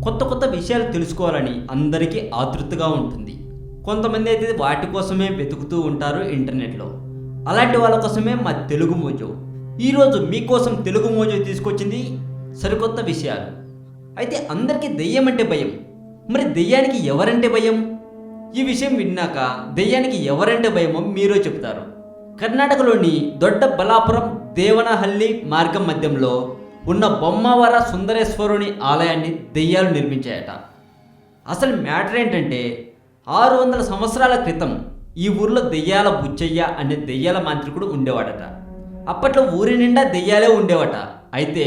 కొత్త కొత్త విషయాలు తెలుసుకోవాలని అందరికీ ఆతృతగా ఉంటుంది. కొంతమంది అయితే వాటి కోసమే వెతుకుతూ ఉంటారు ఇంటర్నెట్లో. అలాంటి వాళ్ళ కోసమే మా తెలుగు మోజో ఈరోజు మీకోసం తెలుగు మోజో తీసుకొచ్చింది సరికొత్త విషయాలు. అయితే అందరికీ దెయ్యం అంటే భయం. మరి దెయ్యానికి ఎవరంటే భయం? ఈ విషయం విన్నాక దెయ్యానికి ఎవరంటే భయమో మీరే చెప్తారు. కర్ణాటకలోని దొడ్డబల్లాపురం దేవనహల్లి మార్గం మధ్యంలో ఉన్న బొమ్మవర సుందరేశ్వరుని ఆలయాన్ని దెయ్యాలు నిర్మించాయట. అసలు మ్యాటర్ ఏంటంటే 600 సంవత్సరాల క్రితం ఈ ఊర్లో దెయ్యాల బుచ్చయ్య అనే దెయ్యాల మాంత్రికుడు ఉండేవాడట. అప్పట్లో ఊరి నిండా దెయ్యాలే ఉండేవట. అయితే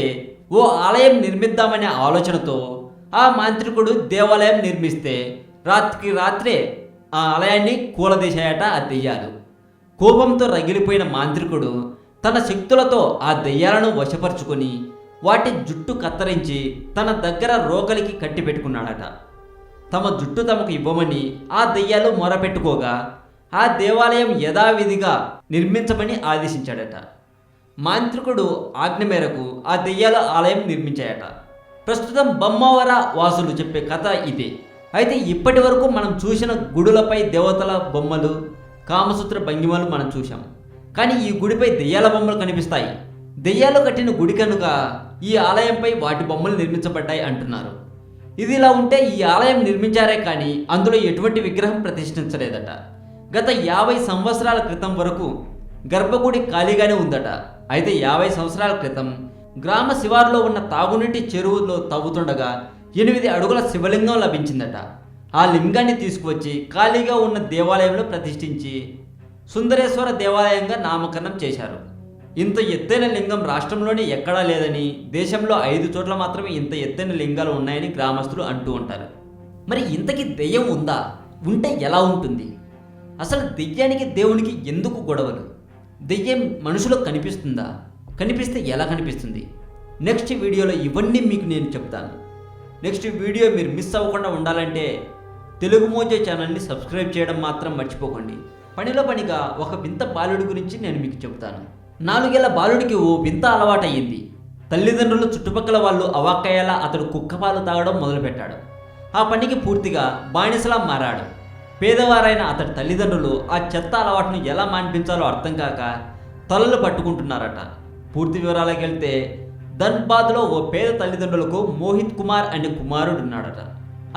ఓ ఆలయం నిర్మిద్దామనే ఆలోచనతో ఆ మాంత్రికుడు దేవాలయం నిర్మిస్తే రాత్రికి రాత్రే ఆ ఆలయాన్ని కూలదీశాయట ఆ దెయ్యాలు. కోపంతో రగిలిపోయిన మాంత్రికుడు తన శక్తులతో ఆ దెయ్యాలను వశపరుచుకొని వాటి జుట్టు కత్తిరించి తన దగ్గర రోకలికి కట్టి పెట్టుకున్నాడట. తమ జుట్టు తమకు ఇవ్వమని ఆ దెయ్యాలు మొరపెట్టుకోగా ఆ దేవాలయం యథావిధిగా నిర్మించమని ఆదేశించాడట. మాంత్రికుడు ఆజ్ఞ మేరకు ఆ దెయ్యాల ఆలయం నిర్మించాయట. ప్రస్తుతం బొమ్మవర వాసులు చెప్పే కథ ఇదే. అయితే ఇప్పటి వరకు మనం చూసిన గుడులపై దేవతల బొమ్మలు, కామసూత్ర భంగిమలు మనం చూసాం. కానీ ఈ గుడిపై దెయ్యాల బొమ్మలు కనిపిస్తాయి. దెయ్యాలు కట్టిన గుడి కనుక ఈ ఆలయంపై వాటి బొమ్మలు నిర్మించబడ్డాయి అంటున్నారు. ఇది ఇలా ఉంటే ఈ ఆలయం నిర్మించారే కానీ అందులో ఎటువంటి విగ్రహం ప్రతిష్ఠించలేదట. గత 50 సంవత్సరాల క్రితం వరకు గర్భగుడి ఖాళీగానే ఉందట. అయితే 50 సంవత్సరాల క్రితం గ్రామ శివారులో ఉన్న తాగునీటి చెరువులో తవ్వుతుండగా 8 అడుగుల శివలింగం లభించిందట. ఆ లింగాన్ని తీసుకువచ్చి ఖాళీగా ఉన్న దేవాలయంలో ప్రతిష్ఠించి సుందరేశ్వర దేవాలయంగా నామకరణం చేశారు. ఇంత ఎత్తైన లింగం రాష్ట్రంలోనే ఎక్కడా లేదని, దేశంలో 5 చోట్ల మాత్రమే ఇంత ఎత్తైన లింగాలు ఉన్నాయని గ్రామస్తులు అంటూ ఉంటారు. మరి ఇంతకీ దెయ్యం ఉందా? ఉంటే ఎలా ఉంటుంది? అసలు దెయ్యానికి దేవునికి ఎందుకు గొడవలు? దెయ్యం మనుషులకు కనిపిస్తుందా? కనిపిస్తే ఎలా కనిపిస్తుంది? నెక్స్ట్ వీడియోలో ఇవన్నీ మీకు నేను చెప్తాను. నెక్స్ట్ వీడియో మీరు మిస్ అవ్వకుండా ఉండాలంటే తెలుగు మోజో ఛానల్ని సబ్స్క్రైబ్ చేయడం మాత్రం మర్చిపోకండి. పనిలో పనిగా ఒక వింత బాలుడి గురించి నేను మీకు చెప్తాను. 4 ఏళ్ల బాలుడికి ఓ వింత అలవాటయ్యింది. తల్లిదండ్రులు చుట్టుపక్కల వాళ్ళు అవాక్కయ్యేలా అతడు కుక్కపాలు తాగడం మొదలుపెట్టాడు. ఆ పనికి పూర్తిగా బానిసలా మారాడు. పేదవారైన అతడి తల్లిదండ్రులు ఆ చెత్త అలవాటును ఎలా మాన్పించాలో అర్థం కాక తలలు పట్టుకుంటున్నారట. పూర్తి వివరాలకు వెళ్తే ధన్బాద్లో ఓ పేద తల్లిదండ్రులకు మోహిత్ కుమార్ అనే కుమారుడు ఉన్నాడట.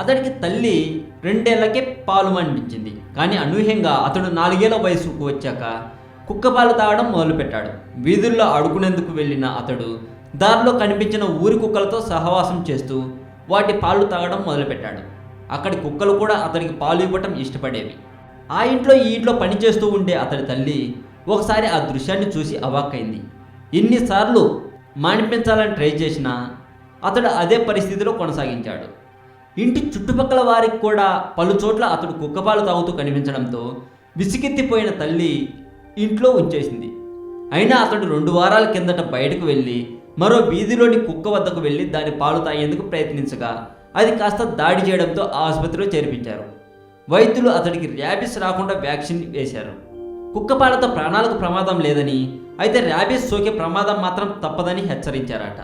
అతడికి తల్లి 2 ఏళ్లకే పాలు మాన్పించింది. కానీ అనూహ్యంగా అతడు 4 ఏళ్ల వయసుకు వచ్చాక కుక్కపాలు తాగడం మొదలుపెట్టాడు. వీధుల్లో ఆడుకునేందుకు వెళ్ళిన అతడు దారిలో కనిపించిన ఊరి కుక్కలతో సహవాసం చేస్తూ వాటి పాలు తాగడం మొదలుపెట్టాడు. అక్కడి కుక్కలు కూడా అతడికి పాలు ఇవ్వటం ఇష్టపడేవి. ఆ ఇంట్లో ఈ ఇంట్లో పనిచేస్తూ ఉండే అతడి తల్లి ఒకసారి ఆ దృశ్యాన్ని చూసి అవాక్కైంది. ఇన్నిసార్లు మానిపించాలని ట్రై చేసినా అతడు అదే పరిస్థితిలో కొనసాగించాడు. ఇంటి చుట్టుపక్కల వారికి కూడా పలు చోట్ల అతడు కుక్కపాలు తాగుతూ కనిపించడంతో విసిగెత్తిపోయిన తల్లి ఇంట్లో ఉంచేసింది. అయినా అతడు 2 వారాల కిందట బయటకు వెళ్ళి మరో వీధిలోని కుక్క వద్దకు వెళ్ళి దాని పాలు తాగేందుకు ప్రయత్నించగా అది కాస్త దాడి చేయడంతో ఆసుపత్రిలో చేర్పించారు. వైద్యులు అతడికి ర్యాబిస్ రాకుండా వ్యాక్సిన్ వేశారు. కుక్కపాలతో ప్రాణాలకు ప్రమాదం లేదని, అయితే ర్యాబిస్ సోకే ప్రమాదం మాత్రం తప్పదని హెచ్చరించారట.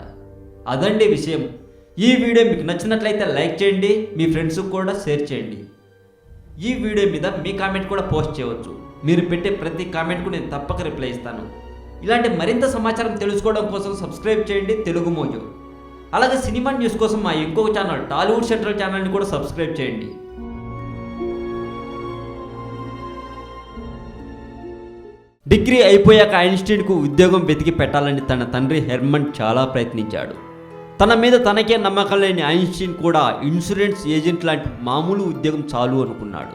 అదండి విషయం. ఈ వీడియో మీకు నచ్చినట్లయితే లైక్ చేయండి, మీ ఫ్రెండ్స్కి కూడా షేర్ చేయండి. ఈ వీడియో మీద మీ కామెంట్ కూడా పోస్ట్ చేయవచ్చు. మీరు పెట్టే ప్రతి కామెంట్కు నేను తప్పక రిప్లై ఇస్తాను. ఇలాంటి మరింత సమాచారం తెలుసుకోవడం కోసం సబ్స్క్రైబ్ చేయండి తెలుగు మోజో. అలాగే సినిమా న్యూస్ కోసం మా ఇంకొక ఛానల్ టాలీవుడ్ సెంట్రల్ ఛానల్ని కూడా సబ్స్క్రైబ్ చేయండి. డిగ్రీ అయిపోయాక ఐన్స్టీన్కు ఉద్యోగం వెతికి పెట్టాలని తన తండ్రి హెర్మన్ చాలా ప్రయత్నించాడు. తన మీద తనకే నమ్మకం లేని ఐన్స్టీన్ కూడా ఇన్సూరెన్స్ ఏజెంట్ లాంటి మామూలు ఉద్యోగం చాలు అనుకున్నాడు.